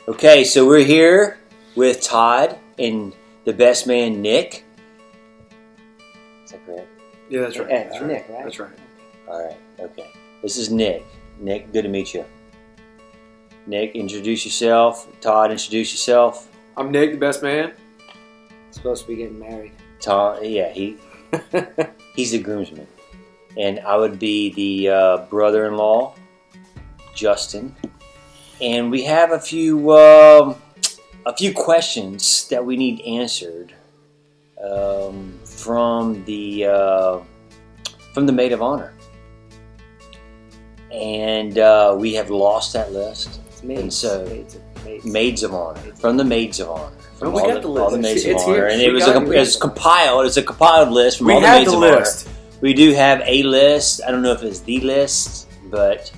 Okay, so we're here with Todd and the best man, Nick. Is that correct? Yeah, that's right. Yeah, it's Nick, right? That's right. All right, okay. This is Nick. Nick, good to meet you. Nick, introduce yourself. Todd, introduce yourself. I'm Nick, the best man. Supposed to be getting married. Todd, yeah, he's the groomsman. And I would be the brother-in-law, Justin. And we have a few questions that we need answered from the maid of honor. And we have lost that list. It's maids. And so, maids. maids of honor, from the maids of honor. From we got the list. all the maids It's of honor. here. And We it was got it. it's compiled. It's a compiled list from We all the had maids the of list. honor. We do have a list. I don't know if it's the list, but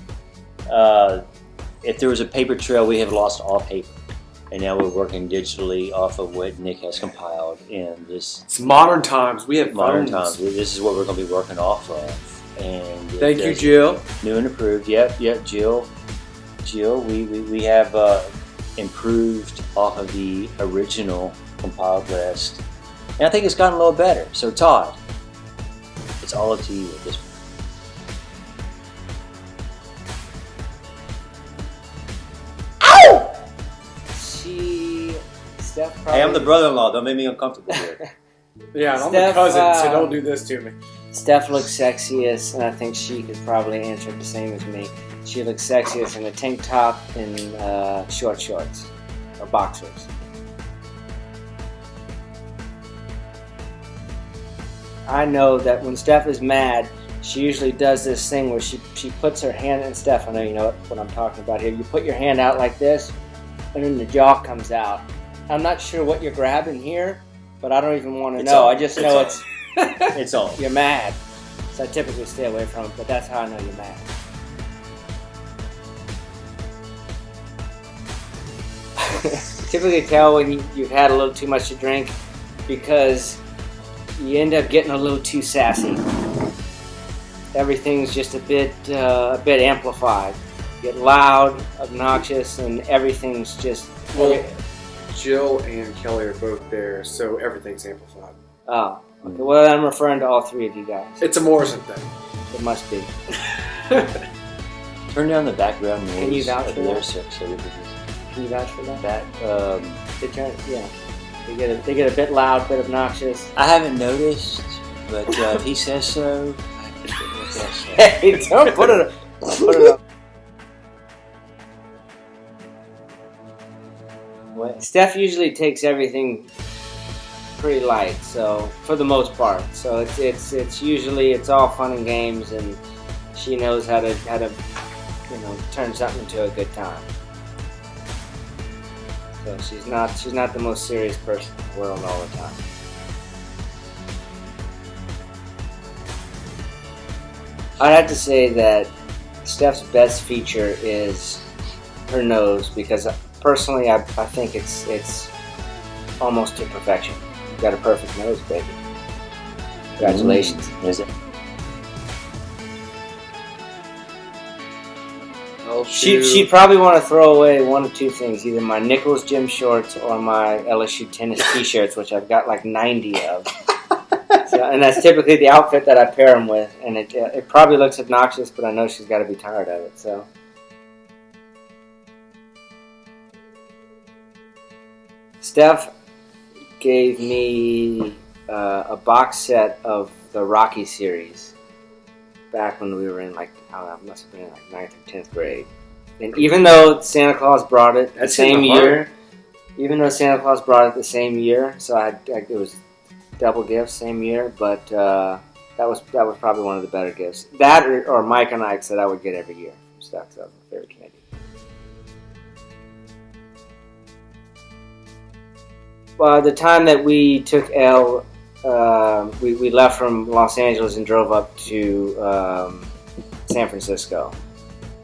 if there was a paper trail, we have lost all paper. And now we're working digitally off of what Nick has compiled in this It's modern times. We have modern phones. times. This is what we're going to be working off of. And Thank you, Jill. New and approved. Yep, Jill. We have improved off of the original compiled list. And I think it's gotten a little better. So Todd, it's all up to you at this point. Steph probably... Hey, I'm the brother-in-law. Don't make me uncomfortable here. Yeah, and I'm Steph, the cousin, so don't do this to me. Steph looks sexiest, and I think she could probably answer the same as me. She looks sexiest in a tank top and short shorts or boxers. I know that when Steph is mad, she usually does this thing where she puts her hand in Steph. I know you know what I'm talking about here. You put your hand out like this, and then the jaw comes out. I'm not sure what you're grabbing here, but I don't even want to know. I just know it's It's on. you're mad. So I typically stay away from it, but that's how I know you're mad. Typically tell when you've had a little too much to drink because you end up getting a little too sassy. Everything's just a bit amplified. You get loud, obnoxious, and everything's just... Well, Jill and Kelly are both there, so everything's amplified. Oh, okay. Well, I'm referring to all three of you guys. It's a Morrison thing. It must be. Turn down the background noise. Can you vouch over for there, that? so we can Can you vouch for that? that. They get a bit loud, bit obnoxious. I haven't noticed, but if he says so, I guess so. Hey, don't put it up. What? Steph usually takes everything pretty light, so for the most part. So it's usually all fun and games, and she knows how to turn something into a good time. So she's not the most serious person in the world all the time. I'd have to say that Steph's best feature is her nose, because personally I think it's almost to perfection. You've got a perfect nose, baby. Congratulations. Is it? She'd probably want to throw away one of two things, either my Nichols gym shorts or my LSU tennis t-shirts, which I've got like 90 of. And that's typically the outfit that I pair them with, and it probably looks obnoxious, but I know she's got to be tired of it. So, Steph gave me a box set of the Rocky series back when we were in it must have been in 9th or 10th grade. And even though Santa Claus brought it the same year, so it was double gifts same year, but that was probably one of the better gifts. That or Mike and Ike's that I would get every year from Steph. That was my favorite candy. The time that we took L, we left from Los Angeles and drove up to San Francisco.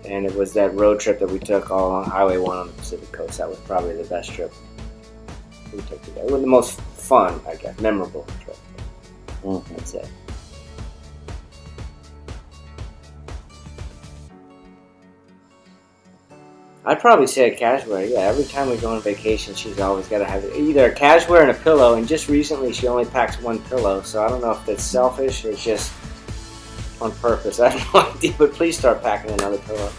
And it was that road trip that we took all on Highway 1 on the Pacific Coast. That was probably the best trip we took together. It was the most fun, I guess, memorable trip. I'd say. I'd probably say a cashmere. Yeah, every time we go on vacation, she's always got to have either a cashmere and a pillow. And just recently, she only packs one pillow. So I don't know if that's selfish or just on purpose. I have no idea. But please start packing another pillow.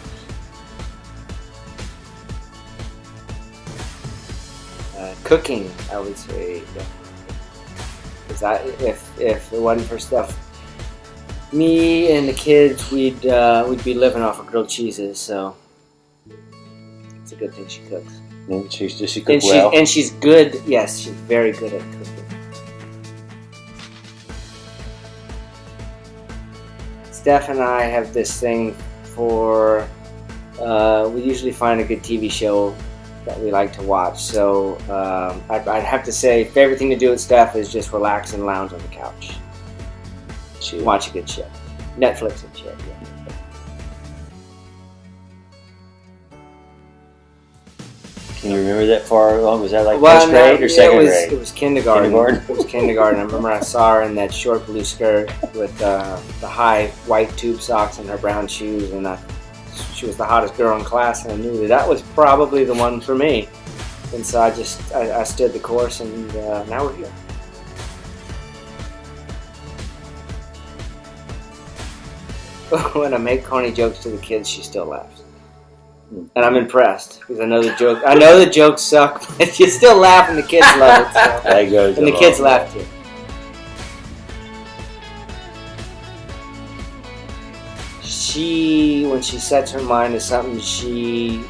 Cooking, I would say. Because if it wasn't for Steph, me and the kids, we'd be living off of grilled cheeses. So. It's a good thing she cooks. And does she cook well? And she's good. Yes, she's very good at cooking. Steph and I have this thing for. We usually find a good TV show that we like to watch. So I'd have to say, favorite thing to do with Steph is just relax and lounge on the couch. Watch a good show. Netflix and shit. Yeah. Can you remember that far along? Was that like first grade or second grade? It was kindergarten. It was kindergarten. I remember I saw her in that short blue skirt with the high white tube socks and her brown shoes, and she was the hottest girl in class, and I knew that was probably the one for me. And so I stood the course, and now we're here. When I make corny jokes to the kids, she still laughs. And I'm impressed because I know the joke. I know the jokes suck, but you still laugh, and the kids love it. So. That goes. And the kids laugh too. When she sets her mind to something, she's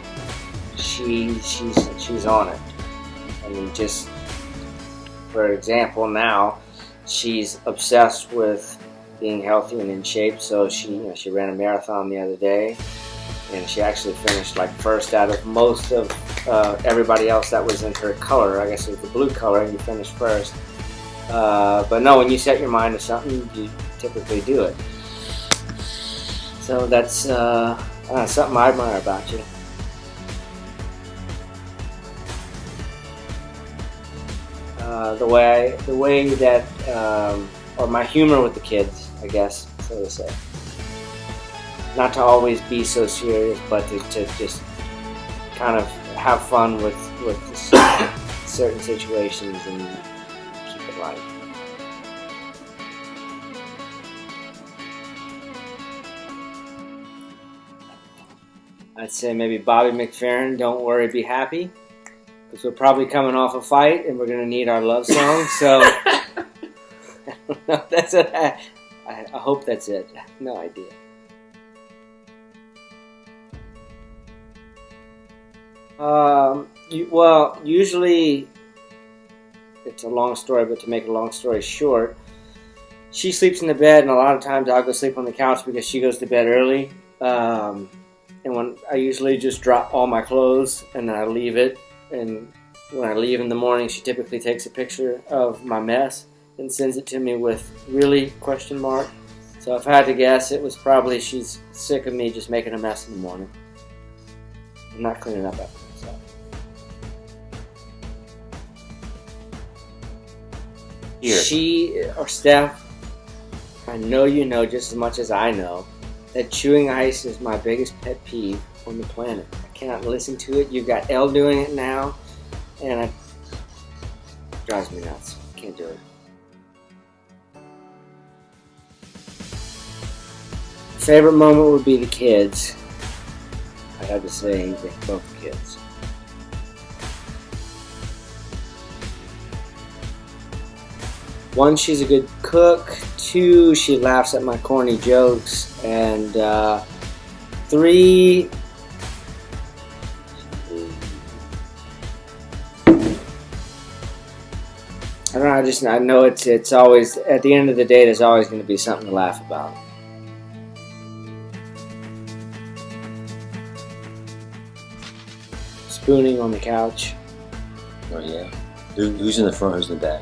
on it. I mean, just for example, now she's obsessed with being healthy and in shape. So she ran a marathon the other day. And she actually finished like first out of most of everybody else that was in her color. I guess it was the blue color, and you finished first. But no, when you set your mind to something, you typically do it. So that's something I admire about you. The way that, or my humor with the kids, I guess, so to say. Not to always be so serious, but to just kind of have fun with certain situations and keep it light. I'd say maybe Bobby McFerrin, Don't Worry, Be Happy, because we're probably coming off a fight and we're going to need our love song. So I don't know. That's it. I hope that's it. I have no idea. Usually it's a long story, but to make a long story short, she sleeps in the bed, and a lot of times I'll go sleep on the couch because she goes to bed early. And when I usually just drop all my clothes and then I leave it, and when I leave in the morning, she typically takes a picture of my mess and sends it to me with "really?" ? So if I had to guess, it was probably she's sick of me just making a mess in the morning. I'm not cleaning up after myself. Here. She, or Steph, I know you know just as much as I know that chewing ice is my biggest pet peeve on the planet. I cannot listen to it. You've got Elle doing it now, and it drives me nuts. Can't do it. Favorite moment would be the kids. I'd have to say both kids. One, she's a good cook. Two, she laughs at my corny jokes. And three, I don't know. I know it's always, at the end of the day, there's always going to be something to laugh about. Spooning on the couch. Oh yeah. Who's in the front? Who's in the back?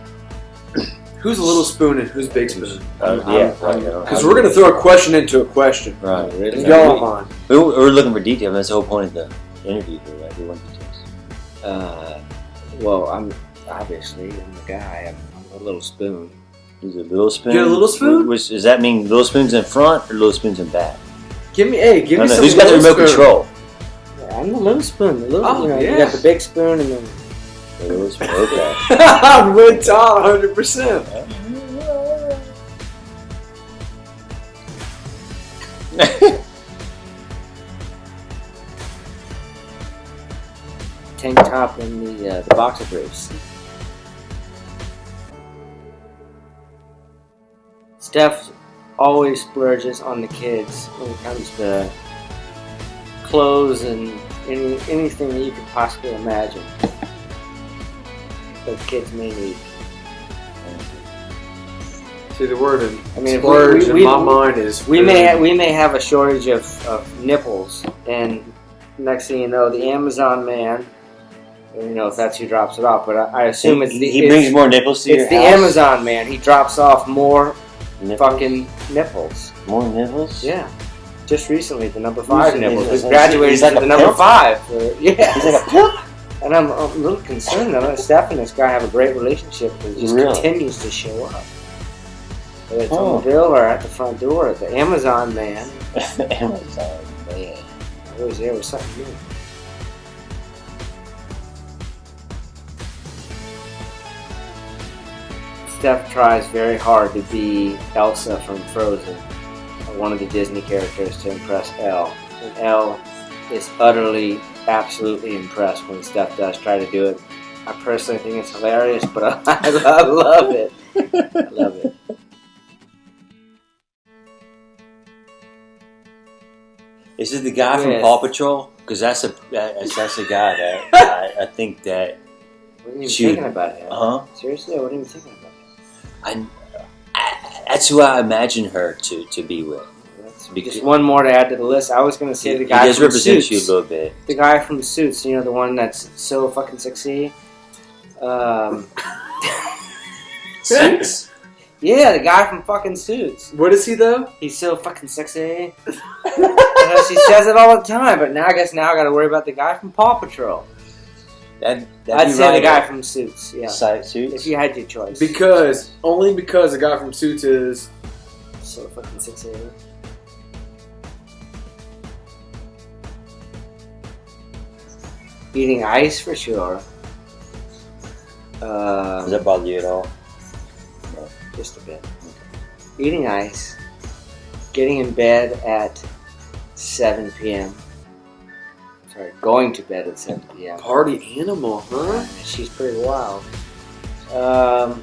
Who's a little spoon and who's big spoon? Yeah, right. Because we're going to throw a question into a question. Right. And y'all on. We're looking for detail. That's the whole point of the interview. Right? We want details. Well, I'm the guy. I'm a little spoon. He's a little spoon. You're a little spoon? Does that mean little spoons in front or little spoons in back? Give me some. Who's got the remote control? I'm the little spoon. The little, Oh, you yeah. got the big spoon and then. Okay. I'm with Todd 100%. Tank top and the boxer briefs. Steph always splurges on the kids when it comes to clothes and anything that you could possibly imagine that kids may need. See, the word in splurge in my mind is we may have a shortage of nipples, and next thing you know, the Amazon man. You know if that's who drops it off, but I assume he brings more nipples to your house. It's the Amazon man. He drops off more fucking nipples. More nipples? Yeah. Just recently, the number 5 nipples. He's We graduated like to a the number pimp? 5. Yeah. He's like a pimp. And I'm a little concerned. I know Steph and this guy have a great relationship, but it just continues to show up. Whether it's on the bill or at the front door. The Amazon man. Amazon man. Always there with something new. Steph tries very hard to be Elsa from Frozen, one of the Disney characters, to impress Elle. And Elle is utterly, absolutely impressed when Steph does try to do it. I personally think it's hilarious, but I love it. I love it. Is it the guy from Paw Patrol? Because that's a guy that I think that. I wasn't even thinking about it. Uh-huh. Seriously, I wasn't even thinking about it. That's who I imagine her to be with. Just one more to add to the list. I was going to say the guy he does from represent Suits. you a little bit. The guy from Suits, you know, the one that's so fucking sexy. Suits? Yeah, the guy from fucking Suits. What is he though? He's so fucking sexy. She says it all the time, but now I got to worry about the guy from Paw Patrol. I'd say the guy from Suits. Yeah, Suits. If you had your choice. Only because the guy from Suits is so fucking sexy. Eating ice for sure. Does that bother you at all? No, just a bit. Eating ice. Getting in bed at 7 p.m. Sorry, going to bed at 7 p.m. Party animal, huh? She's pretty wild. The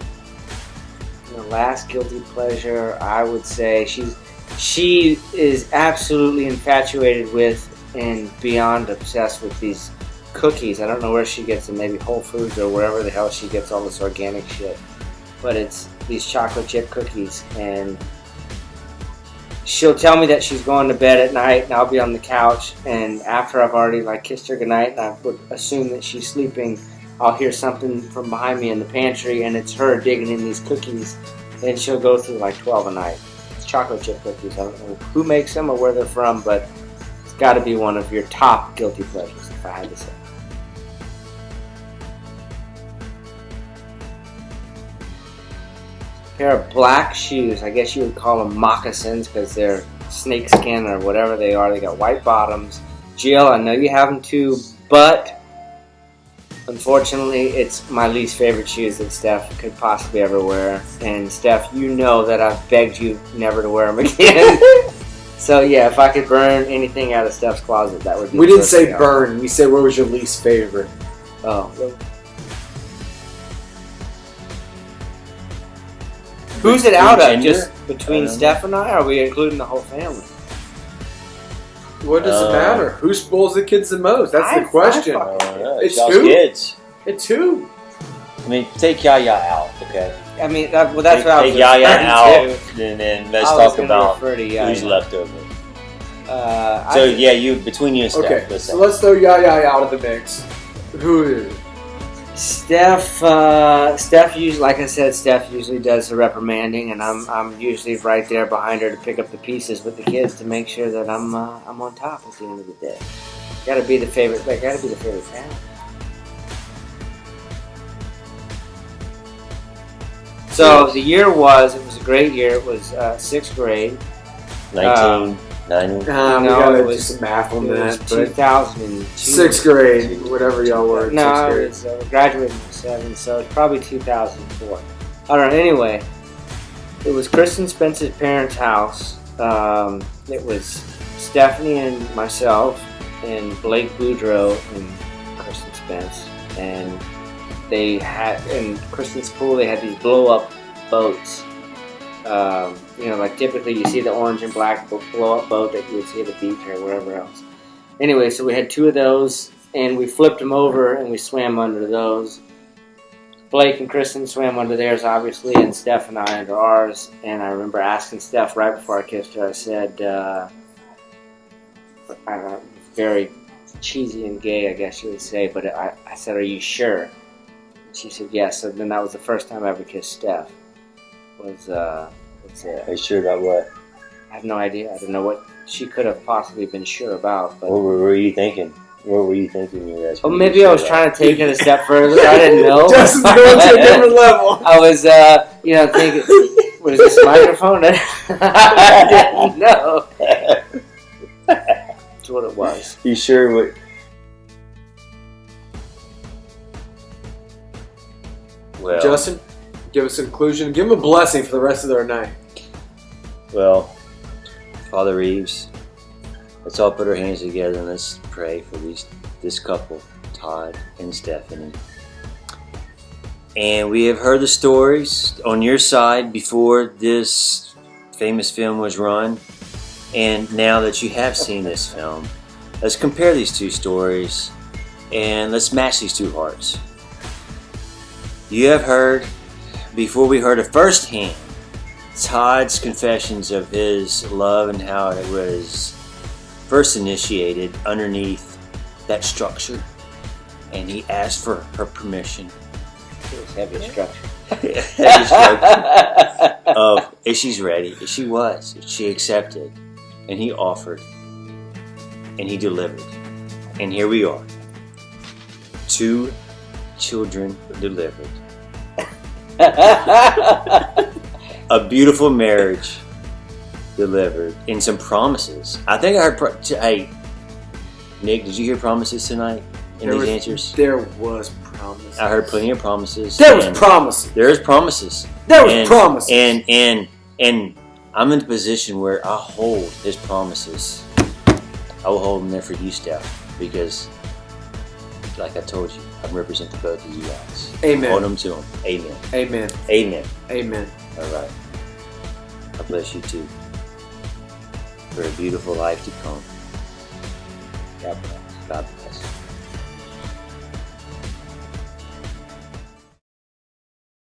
last guilty pleasure, I would say she is absolutely infatuated with and beyond obsessed with these cookies. I don't know where she gets them, maybe Whole Foods or wherever the hell she gets all this organic shit. But it's these chocolate chip cookies, and she'll tell me that she's going to bed at night, and I'll be on the couch, and after I've already kissed her goodnight, and I would assume that she's sleeping, I'll hear something from behind me in the pantry, and it's her digging in these cookies, and she'll go through 12 a night. It's chocolate chip cookies. I don't know who makes them or where they're from, but it's got to be one of your top guilty pleasures, if I had to say. Pair of black shoes. I guess you would call them moccasins because they're snakeskin or whatever they are. They got white bottoms. Jill, I know you have them too, but unfortunately, it's my least favorite shoes that Steph could possibly ever wear. And Steph, you know that I've begged you never to wear them again. So yeah, if I could burn anything out of Steph's closet, that would be. We didn't say burn. We said what was your least favorite. Oh. Who's it out of? Just between Steph and I? Or are we including the whole family? What does it matter? Who spoils the kids the most? That's the question. It's y'all's kids. It's who? I mean, take Yaya out, okay? I mean, that's what I was take Yaya out, and then let's talk about who's left over. Between you and Steph. Okay, so let's throw Yaya out of the mix. Who is it? Steph usually, like I said, Steph usually does the reprimanding, and I'm usually right there behind her to pick up the pieces with the kids to make sure that I'm on top at the end of the day. Got to be the favorite. Got to be the favorite parent. So the year it was a great year. It was 6th grade. 90? We No, gotta it do was- some math on It was that. But 2002. 6th grade, whatever y'all were. No, sixth I grade. was graduating in 7, so it's probably 2004. I don't know. Anyway, it was Kristen Spence's parents' house. It was Stephanie and myself and Blake Boudreaux and Kristen Spence. And they had, in Kristen's pool, they had these blow-up boats. Like typically you see the orange and black blow-up boat that you would see at the beach or wherever else. Anyway, so we had 2 of those, and we flipped them over and we swam under those. Blake and Kristen swam under theirs, obviously, and Steph and I under ours. And I remember asking Steph right before I kissed her, I said, I don't know, very cheesy and gay, I guess you would say, but I said, "Are you sure?" She said, "Yes." So then that was the first time I ever kissed Steph. Was Are you sure about what? I have no idea. I don't know what she could have possibly been sure about. But What were you thinking? What were you thinking you were asking? well, maybe I was trying to take it a step further. I didn't know. Justin's going to a different level. I was, thinking, what is this microphone? I didn't know. That's what it was. You sure what? Well, Justin, give us a conclusion. Give him a blessing for the rest of their night. well, Father Reeves, let's all put our hands together and let's pray for this couple, Todd and Stephanie. And we have heard the stories on your side before this famous film was run. And now that you have seen this film, let's compare these 2 stories and let's match these 2 hearts. You have heard, before we heard it firsthand, Todd's confessions of his love and how it was first initiated underneath that structure, and he asked for her permission. It was heavy structure. Heavy structure of if she's ready, if she was, if she accepted, and he offered, and he delivered, and here we are, 2 children delivered. A beautiful marriage delivered, and some promises. I think I heard. Hey, Nick, did you hear promises tonight in these answers? There was promises. I heard plenty of promises. There was promises. There is promises. There was promises. And I'm in the position where I hold his promises. I will hold them there for you, Steph, because, like I told you, I represent the both of you guys. Amen. Hold them to them. Amen. Amen. Amen. Amen. All right. I bless you too for a beautiful life to come. God bless. God bless.